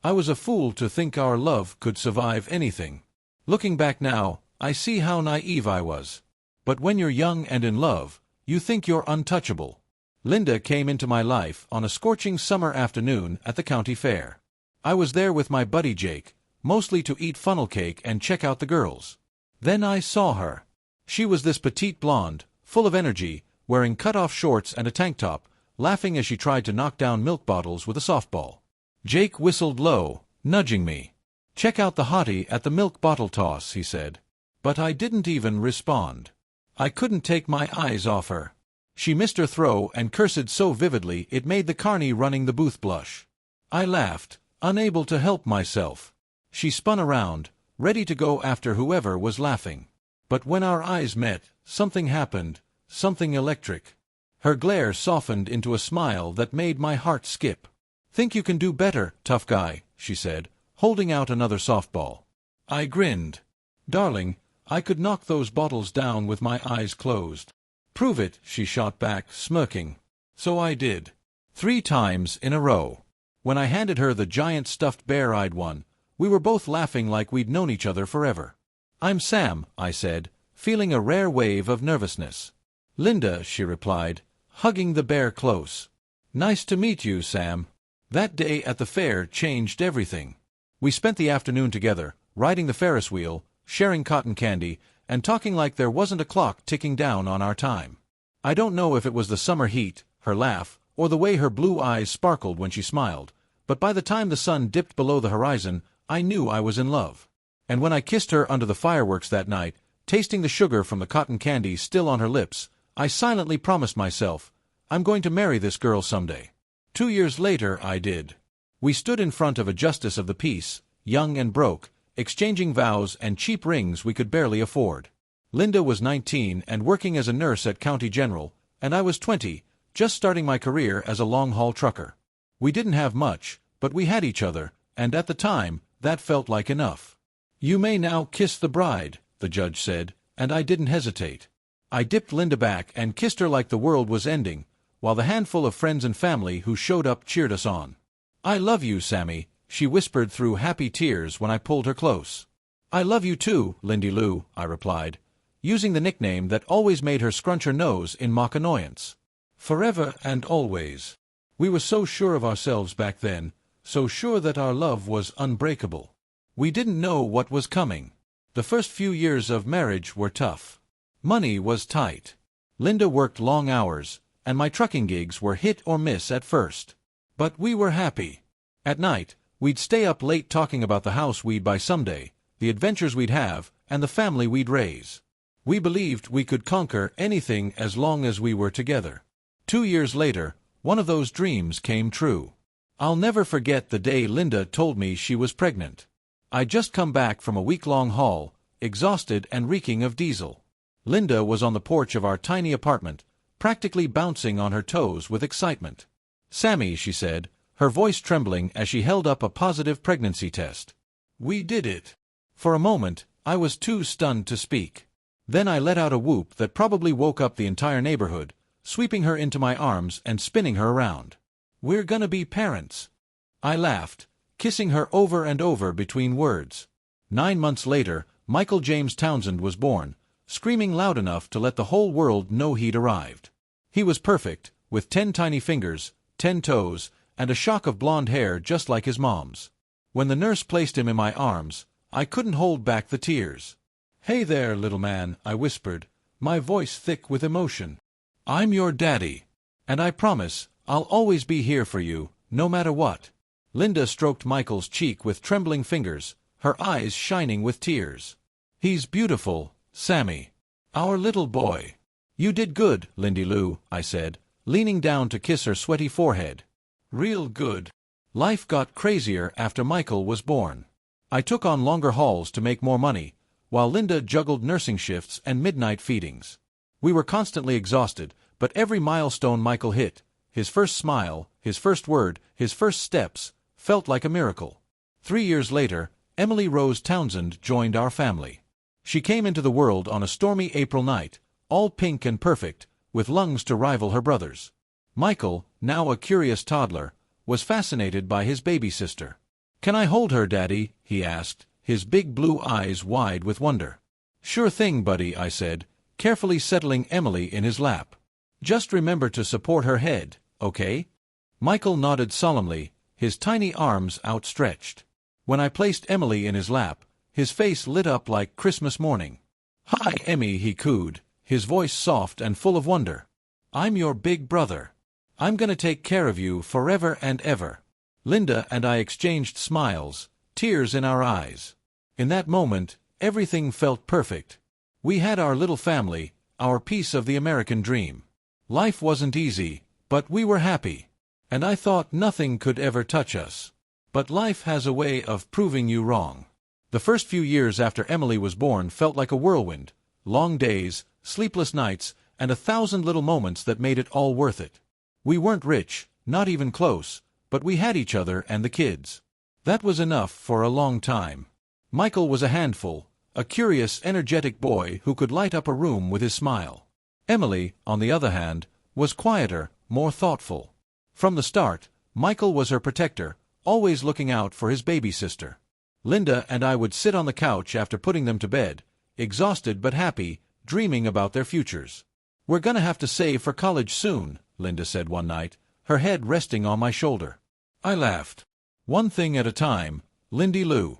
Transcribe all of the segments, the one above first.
I was a fool to think our love could survive anything. Looking back now, I see how naive I was. But when you're young and in love, you think you're untouchable. Linda came into my life on a scorching summer afternoon at the county fair. I was there with my buddy Jake, mostly to eat funnel cake and check out the girls. Then I saw her. She was this petite blonde, full of energy, wearing cut-off shorts and a tank top, laughing as she tried to knock down milk bottles with a softball. Jake whistled low, nudging me. "Check out the hottie at the milk bottle toss," he said. But I didn't even respond. I couldn't take my eyes off her. She missed her throw and cursed so vividly it made the carny running the booth blush. I laughed, unable to help myself. She spun around, ready to go after whoever was laughing. But when our eyes met, something happened, something electric. Her glare softened into a smile that made my heart skip. "Think you can do better, tough guy," she said, holding out another softball. I grinned. "Darling, I could knock those bottles down with my eyes closed." "Prove it," she shot back, smirking. So I did. 3 times in a row. When I handed her the giant stuffed bear-eyed one, we were both laughing like we'd known each other forever. "I'm Sam," I said, feeling a rare wave of nervousness. "Linda," she replied, hugging the bear close. "Nice to meet you, Sam." That day at the fair changed everything. We spent the afternoon together, riding the Ferris wheel, sharing cotton candy, and talking like there wasn't a clock ticking down on our time. I don't know if it was the summer heat, her laugh, or the way her blue eyes sparkled when she smiled, but by the time the sun dipped below the horizon, I knew I was in love. And when I kissed her under the fireworks that night, tasting the sugar from the cotton candy still on her lips, I silently promised myself, I'm going to marry this girl someday. 2 years later I did. We stood in front of a justice of the peace, young and broke, exchanging vows and cheap rings we could barely afford. Linda was 19 and working as a nurse at County General, and I was 20, just starting my career as a long-haul trucker. We didn't have much, but we had each other, and at the time, that felt like enough. "You may now kiss the bride," the judge said, and I didn't hesitate. I dipped Linda back and kissed her like the world was ending, while the handful of friends and family who showed up cheered us on. "I love you, Sammy," she whispered through happy tears when I pulled her close. "I love you too, Lindy Lou," I replied, using the nickname that always made her scrunch her nose in mock annoyance. Forever and always. We were so sure of ourselves back then, so sure that our love was unbreakable. We didn't know what was coming. The first few years of marriage were tough. Money was tight. Linda worked long hours, and my trucking gigs were hit or miss at first. But we were happy. At night, we'd stay up late talking about the house we'd buy someday, the adventures we'd have, and the family we'd raise. We believed we could conquer anything as long as we were together. 2 years later, one of those dreams came true. I'll never forget the day Linda told me she was pregnant. I'd just come back from a week-long haul, exhausted and reeking of diesel. Linda was on the porch of our tiny apartment, practically bouncing on her toes with excitement. "Sammy," she said, her voice trembling as she held up a positive pregnancy test. "We did it." For a moment, I was too stunned to speak. Then I let out a whoop that probably woke up the entire neighborhood, sweeping her into my arms and spinning her around. "We're gonna be parents." I laughed, kissing her over and over between words. 9 months later, Michael James Townsend was born, screaming loud enough to let the whole world know he'd arrived. He was perfect, with 10 tiny fingers, 10 toes, and a shock of blonde hair just like his mom's. When the nurse placed him in my arms, I couldn't hold back the tears. "Hey there, little man," I whispered, my voice thick with emotion. "I'm your daddy. And I promise, I'll always be here for you, no matter what." Linda stroked Michael's cheek with trembling fingers, her eyes shining with tears. "He's beautiful, Sammy. Our little boy." "You did good, Lindy Lou," I said, leaning down to kiss her sweaty forehead. "Real good." Life got crazier after Michael was born. I took on longer hauls to make more money, while Linda juggled nursing shifts and midnight feedings. We were constantly exhausted, but every milestone Michael hit, his first smile, his first word, his first steps, felt like a miracle. 3 years later, Emily Rose Townsend joined our family. She came into the world on a stormy April night, all pink and perfect, with lungs to rival her brothers. Michael, now a curious toddler, was fascinated by his baby sister. "Can I hold her, Daddy?" he asked, his big blue eyes wide with wonder. "Sure thing, buddy," I said, carefully settling Emily in his lap. "Just remember to support her head, okay?" Michael nodded solemnly, his tiny arms outstretched. When I placed Emily in his lap, his face lit up like Christmas morning. "Hi, Emmy," he cooed, his voice soft and full of wonder. "I'm your big brother. I'm gonna take care of you forever and ever." Linda and I exchanged smiles, tears in our eyes. In that moment, everything felt perfect. We had our little family, our piece of the American dream. Life wasn't easy, but we were happy. And I thought nothing could ever touch us. But life has a way of proving you wrong. The first few years after Emily was born felt like a whirlwind. Long days, sleepless nights, and 1,000 little moments that made it all worth it. We weren't rich, not even close, but we had each other and the kids. That was enough for a long time. Michael was a handful, a curious, energetic boy who could light up a room with his smile. Emily, on the other hand, was quieter, more thoughtful. From the start, Michael was her protector, always looking out for his baby sister. Linda and I would sit on the couch after putting them to bed, exhausted but happy, dreaming about their futures. "We're gonna have to save for college soon," Linda said one night, her head resting on my shoulder. I laughed. "One thing at a time, Lindy Lou.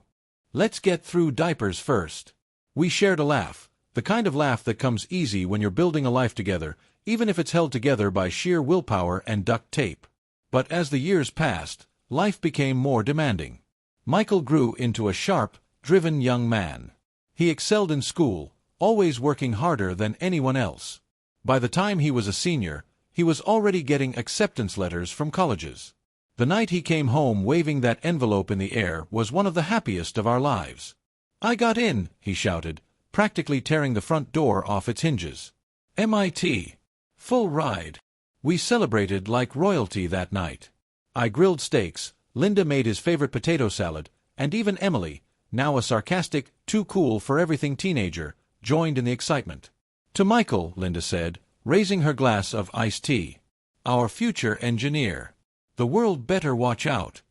Let's get through diapers first." We shared a laugh, the kind of laugh that comes easy when you're building a life together, even if it's held together by sheer willpower and duct tape. But as the years passed, life became more demanding. Michael grew into a sharp, driven young man. He excelled in school, always working harder than anyone else. By the time he was a senior, he was already getting acceptance letters from colleges. The night he came home waving that envelope in the air was one of the happiest of our lives. "I got in," he shouted, practically tearing the front door off its hinges. MIT. Full ride. We celebrated like royalty that night. I grilled steaks, Linda made his favorite potato salad, and even Emily, now a sarcastic, too cool for everything teenager, joined in the excitement. "To Michael," Linda said, raising her glass of iced tea. "Our future engineer. The world better watch out."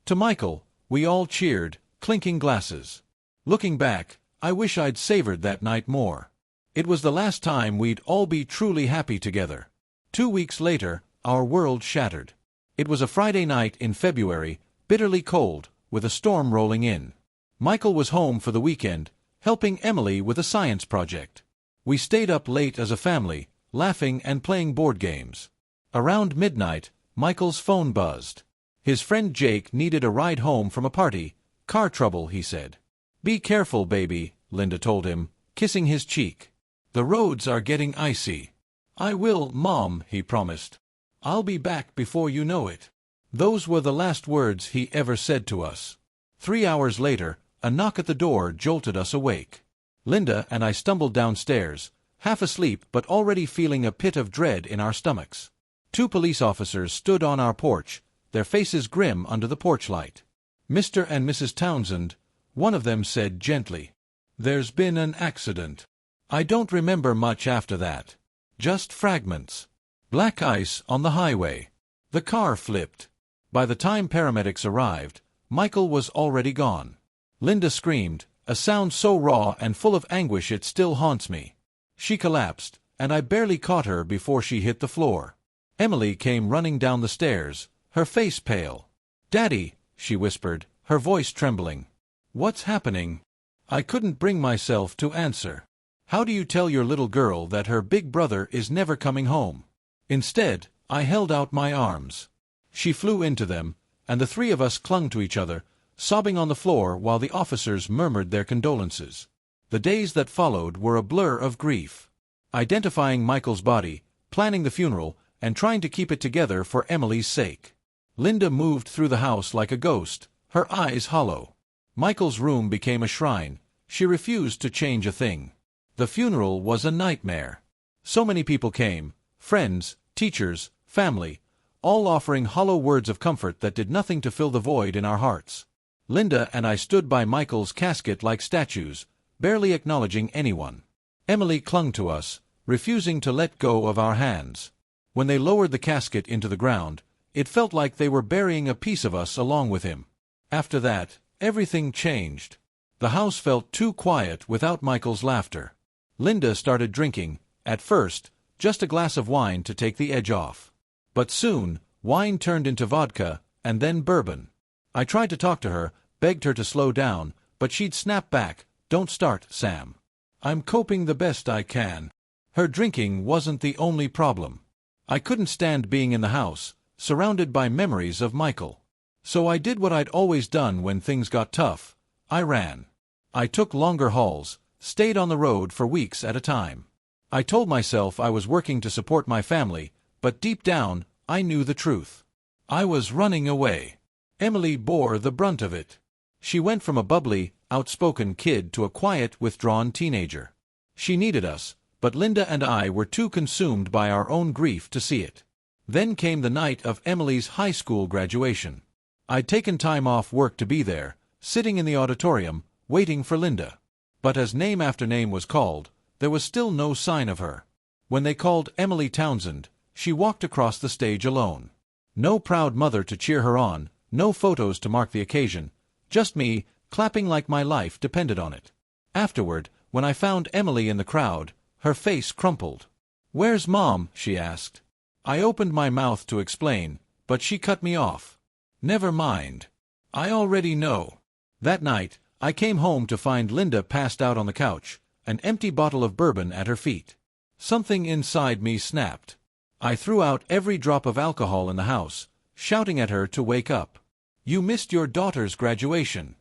To Michael, we all cheered, clinking glasses. Looking back, I wish I'd savored that night more. It was the last time we'd all be truly happy together. 2 weeks later, our world shattered. It was a Friday night in February, bitterly cold, with a storm rolling in. Michael was home for the weekend, helping Emily with a science project. We stayed up late as a family, laughing and playing board games. Around midnight, Michael's phone buzzed. His friend Jake needed a ride home from a party. "Car trouble," he said. "Be careful, baby," Linda told him, kissing his cheek. "The roads are getting icy." "I will, Mom," he promised. "I'll be back before you know it." Those were the last words he ever said to us. 3 hours later, a knock at the door jolted us awake. Linda and I stumbled downstairs, half asleep but already feeling a pit of dread in our stomachs. 2 police officers stood on our porch, their faces grim under the porch light. "Mr. and Mrs. Townsend," one of them said gently. "There's been an accident." I don't remember much after that. Just fragments. Black ice on the highway. The car flipped. By the time paramedics arrived, Michael was already gone. Linda screamed, a sound so raw and full of anguish it still haunts me. She collapsed, and I barely caught her before she hit the floor. Emily came running down the stairs, her face pale. "Daddy," she whispered, her voice trembling. "What's happening?" I couldn't bring myself to answer. How do you tell your little girl that her big brother is never coming home? Instead, I held out my arms. She flew into them, and the 3 of us clung to each other, sobbing on the floor while the officers murmured their condolences. The days that followed were a blur of grief. Identifying Michael's body, planning the funeral, and trying to keep it together for Emily's sake. Linda moved through the house like a ghost, her eyes hollow. Michael's room became a shrine. She refused to change a thing. The funeral was a nightmare. So many people came, friends, teachers, family, all offering hollow words of comfort that did nothing to fill the void in our hearts. Linda and I stood by Michael's casket like statues, barely acknowledging anyone. Emily clung to us, refusing to let go of our hands. When they lowered the casket into the ground, it felt like they were burying a piece of us along with him. After that, everything changed. The house felt too quiet without Michael's laughter. Linda started drinking, at first, just a glass of wine to take the edge off. But soon, wine turned into vodka, and then bourbon. I tried to talk to her, begged her to slow down, but she'd snap back, "Don't start, Sam. I'm coping the best I can." Her drinking wasn't the only problem. I couldn't stand being in the house, surrounded by memories of Michael. So I did what I'd always done when things got tough. I ran. I took longer hauls, stayed on the road for weeks at a time. I told myself I was working to support my family, but deep down, I knew the truth. I was running away. Emily bore the brunt of it. She went from a bubbly, outspoken kid to a quiet, withdrawn teenager. She needed us, but Linda and I were too consumed by our own grief to see it. Then came the night of Emily's high school graduation. I'd taken time off work to be there, sitting in the auditorium, waiting for Linda. But as name after name was called, there was still no sign of her. When they called Emily Townsend, she walked across the stage alone. No proud mother to cheer her on, no photos to mark the occasion, just me, clapping like my life depended on it. Afterward, when I found Emily in the crowd, her face crumpled. "Where's Mom?" she asked. I opened my mouth to explain, but she cut me off. "Never mind. I already know." That night, I came home to find Linda passed out on the couch, an empty bottle of bourbon at her feet. Something inside me snapped. I threw out every drop of alcohol in the house, shouting at her to wake up. "You missed your daughter's graduation,"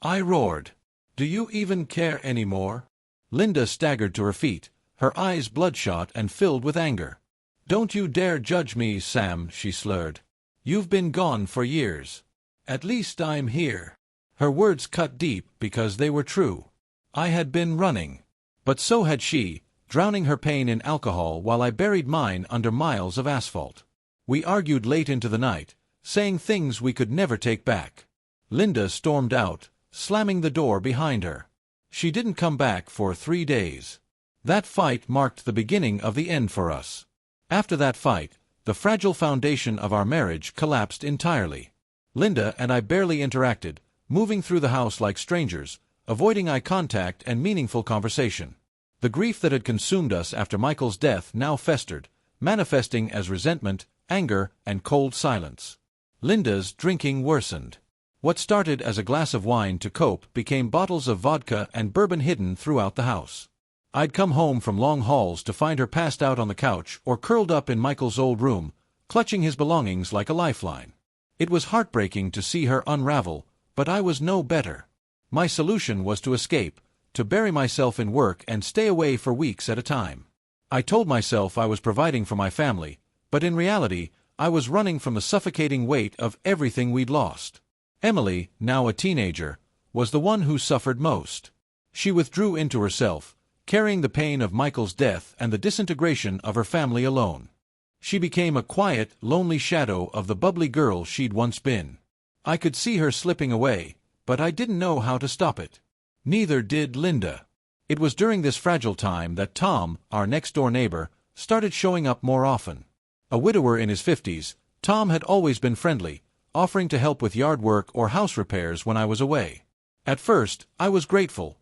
I roared. "Do you even care anymore?" Linda staggered to her feet, her eyes bloodshot and filled with anger. "Don't you dare judge me, Sam," she slurred. "You've been gone for years. At least I'm here." Her words cut deep because they were true. I had been running. But so had she, drowning her pain in alcohol while I buried mine under miles of asphalt. We argued late into the night, saying things we could never take back. Linda stormed out, slamming the door behind her. She didn't come back for 3 days. That fight marked the beginning of the end for us. After that fight, the fragile foundation of our marriage collapsed entirely. Linda and I barely interacted, moving through the house like strangers, avoiding eye contact and meaningful conversation. The grief that had consumed us after Michael's death now festered, manifesting as resentment, anger, and cold silence. Linda's drinking worsened. What started as a glass of wine to cope became bottles of vodka and bourbon hidden throughout the house. I'd come home from long hauls to find her passed out on the couch or curled up in Michael's old room, clutching his belongings like a lifeline. It was heartbreaking to see her unravel, but I was no better. My solution was to escape, to bury myself in work and stay away for weeks at a time. I told myself I was providing for my family, but in reality, I was running from the suffocating weight of everything we'd lost. Emily, now a teenager, was the one who suffered most. She withdrew into herself, carrying the pain of Michael's death and the disintegration of her family alone. She became a quiet, lonely shadow of the bubbly girl she'd once been. I could see her slipping away, but I didn't know how to stop it. Neither did Linda. It was during this fragile time that Tom, our next-door neighbor, started showing up more often. A widower in his 50s, Tom had always been friendly, offering to help with yard work or house repairs when I was away. At first, I was grateful.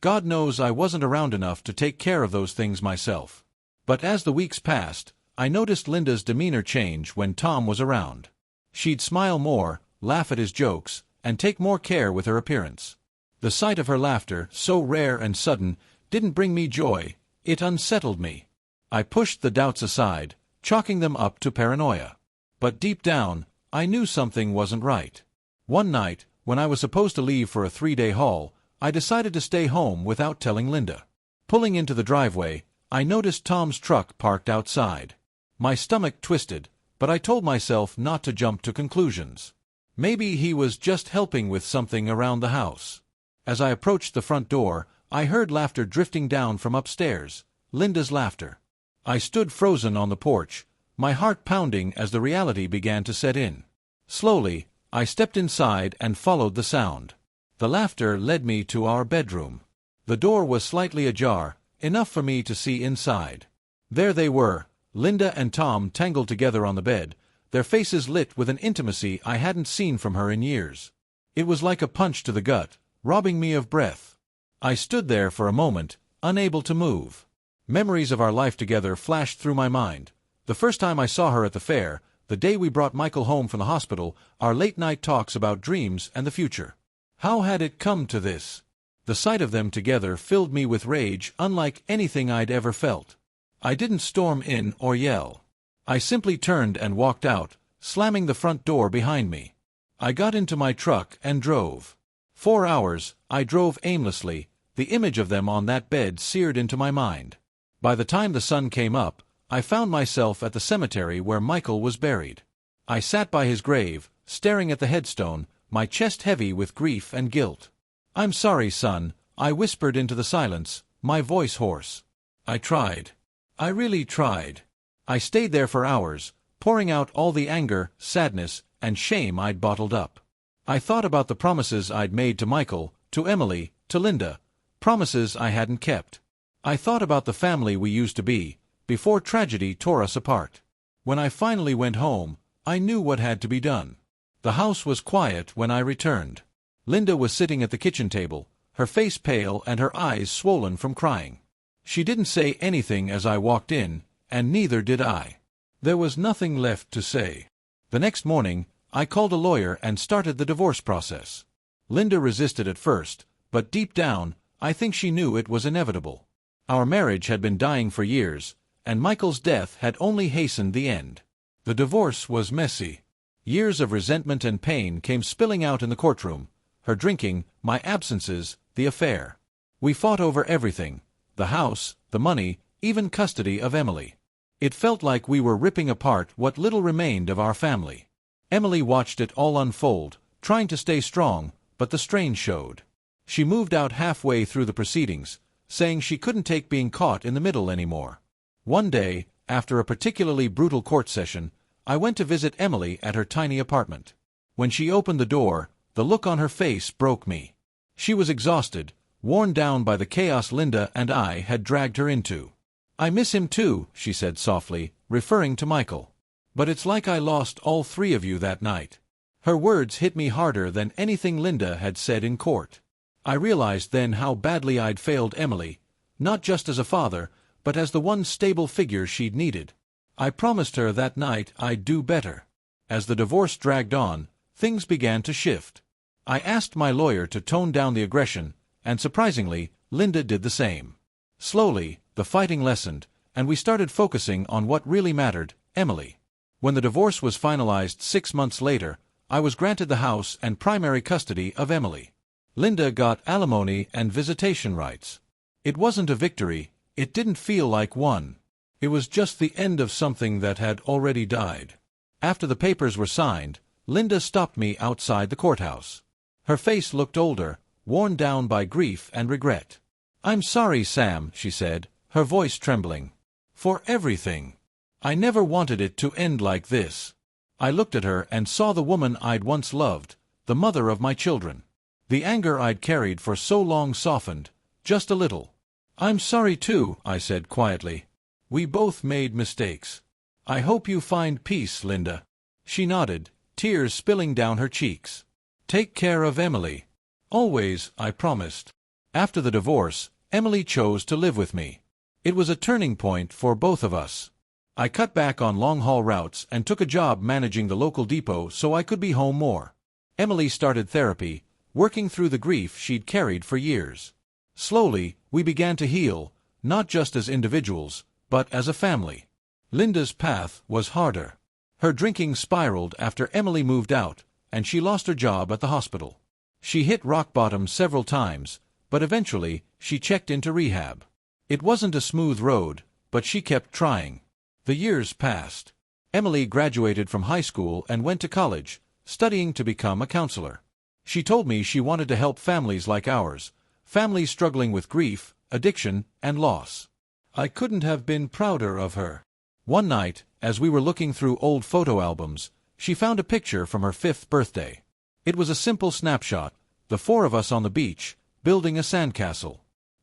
God knows I wasn't around enough to take care of those things myself. But as the weeks passed, I noticed Linda's demeanor change when Tom was around. She'd smile more, laugh at his jokes, and take more care with her appearance. The sight of her laughter, so rare and sudden, didn't bring me joy, it unsettled me. I pushed the doubts aside, chalking them up to paranoia. But deep down, I knew something wasn't right. One night, when I was supposed to leave for a 3-day haul, I decided to stay home without telling Linda. Pulling into the driveway, I noticed Tom's truck parked outside. My stomach twisted, but I told myself not to jump to conclusions. Maybe he was just helping with something around the house. As I approached the front door, I heard laughter drifting down from upstairs, Linda's laughter. I stood frozen on the porch, my heart pounding as the reality began to set in. Slowly, I stepped inside and followed the sound. The laughter led me to our bedroom. The door was slightly ajar, enough for me to see inside. There they were, Linda and Tom tangled together on the bed, their faces lit with an intimacy I hadn't seen from her in years. It was like a punch to the gut, robbing me of breath. I stood there for a moment, unable to move. Memories of our life together flashed through my mind. The first time I saw her at the fair, the day we brought Michael home from the hospital, our late-night talks about dreams and the future. How had it come to this? The sight of them together filled me with rage unlike anything I'd ever felt. I didn't storm in or yell. I simply turned and walked out, slamming the front door behind me. I got into my truck and drove. 4 hours, I drove aimlessly, the image of them on that bed seared into my mind. By the time the sun came up, I found myself at the cemetery where Michael was buried. I sat by his grave, staring at the headstone, my chest heavy with grief and guilt. "I'm sorry, son," I whispered into the silence, my voice hoarse. I tried. I really tried. I stayed there for hours, pouring out all the anger, sadness, and shame I'd bottled up. I thought about the promises I'd made to Michael, to Emily, to Linda, promises I hadn't kept. I thought about the family we used to be, before tragedy tore us apart. When I finally went home, I knew what had to be done. The house was quiet when I returned. Linda was sitting at the kitchen table, her face pale and her eyes swollen from crying. She didn't say anything as I walked in, and neither did I. There was nothing left to say. The next morning, I called a lawyer and started the divorce process. Linda resisted at first, but deep down, I think she knew it was inevitable. Our marriage had been dying for years, and Michael's death had only hastened the end. The divorce was messy. Years of resentment and pain came spilling out in the courtroom, her drinking, my absences, the affair. We fought over everything, the house, the money, even custody of Emily. It felt like we were ripping apart what little remained of our family. Emily watched it all unfold, trying to stay strong, but the strain showed. She moved out halfway through the proceedings, saying she couldn't take being caught in the middle anymore. One day, after a particularly brutal court session, I went to visit Emily at her tiny apartment. When she opened the door, the look on her face broke me. She was exhausted, worn down by the chaos Linda and I had dragged her into. "I miss him too," she said softly, referring to Michael. "But it's like I lost all three of you that night." Her words hit me harder than anything Linda had said in court. I realized then how badly I'd failed Emily, not just as a father, but as the one stable figure she'd needed. I promised her that night I'd do better. As the divorce dragged on, things began to shift. I asked my lawyer to tone down the aggression, and surprisingly, Linda did the same. Slowly, the fighting lessened, and we started focusing on what really mattered, Emily. When the divorce was finalized 6 months later, I was granted the house and primary custody of Emily. Linda got alimony and visitation rights. It wasn't a victory, it didn't feel like one. It was just the end of something that had already died. After the papers were signed, Linda stopped me outside the courthouse. Her face looked older, worn down by grief and regret. "I'm sorry, Sam," she said, her voice trembling. "For everything. I never wanted it to end like this." I looked at her and saw the woman I'd once loved, the mother of my children. The anger I'd carried for so long softened, just a little. "I'm sorry too," I said quietly. "We both made mistakes. I hope you find peace, Linda." She nodded, tears spilling down her cheeks. "Take care of Emily." "Always," I promised. After the divorce, Emily chose to live with me. It was a turning point for both of us. I cut back on long-haul routes and took a job managing the local depot so I could be home more. Emily started therapy, working through the grief she'd carried for years. Slowly, we began to heal, not just as individuals, but as a family. Linda's path was harder. Her drinking spiraled after Emily moved out, and she lost her job at the hospital. She hit rock bottom several times, but eventually, she checked into rehab. It wasn't a smooth road, but she kept trying. The years passed. Emily graduated from high school and went to college, studying to become a counselor. She told me she wanted to help families like ours, families struggling with grief, addiction, and loss. I couldn't have been prouder of her. One night, as we were looking through old photo albums, she found a picture from her 5th birthday. It was a simple snapshot, the 4 of us on the beach, building a sandcastle.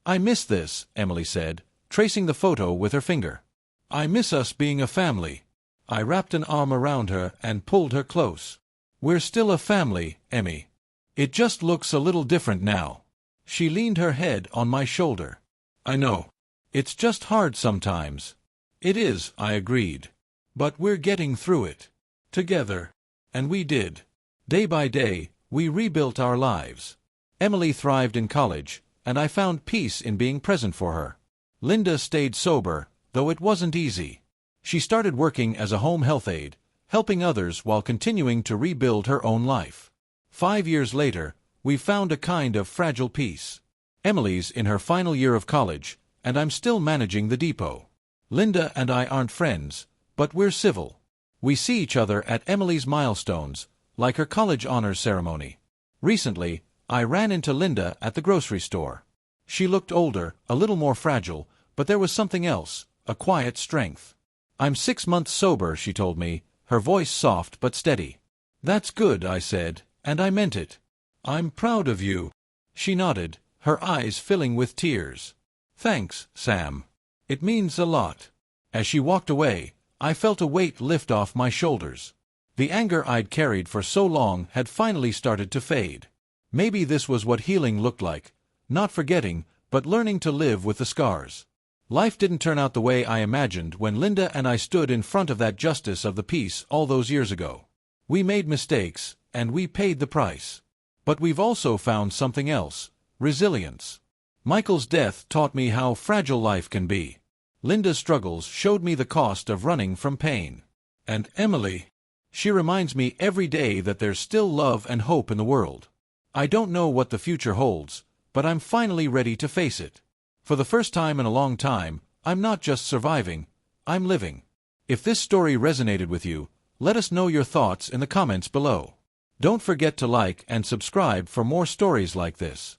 "I miss this," Emily said, tracing the photo with her finger. "I miss us being a family." I wrapped an arm around her and pulled her close. "We're still a family, Emmy." It just looks a little different now. She leaned her head on my shoulder. I know. It's just hard sometimes. It is, I agreed. But we're getting through it. Together. And we did. Day by day, we rebuilt our lives. Emily thrived in college, and I found peace in being present for her. Linda stayed sober, though it wasn't easy. She started working as a home health aide, helping others while continuing to rebuild her own life. 5 years later, we found a kind of fragile peace. Emily's in her final year of college, and I'm still managing the depot. Linda and I aren't friends, but we're civil. We see each other at Emily's milestones, like her college honors ceremony. Recently, I ran into Linda at the grocery store. She looked older, a little more fragile, but there was something else, a quiet strength. I'm 6 months sober, she told me, her voice soft but steady. That's good, I said, and I meant it. I'm proud of you. She nodded, her eyes filling with tears. Thanks, Sam. It means a lot. As she walked away, I felt a weight lift off my shoulders. The anger I'd carried for so long had finally started to fade. Maybe this was what healing looked like, not forgetting, but learning to live with the scars. Life didn't turn out the way I imagined when Linda and I stood in front of that justice of the peace all those years ago. We made mistakes, and we paid the price. But we've also found something else, resilience. Michael's death taught me how fragile life can be. Linda's struggles showed me the cost of running from pain. And Emily, she reminds me every day that there's still love and hope in the world. I don't know what the future holds, but I'm finally ready to face it. For the first time in a long time, I'm not just surviving, I'm living. If this story resonated with you, let us know your thoughts in the comments below. Don't forget to like and subscribe for more stories like this.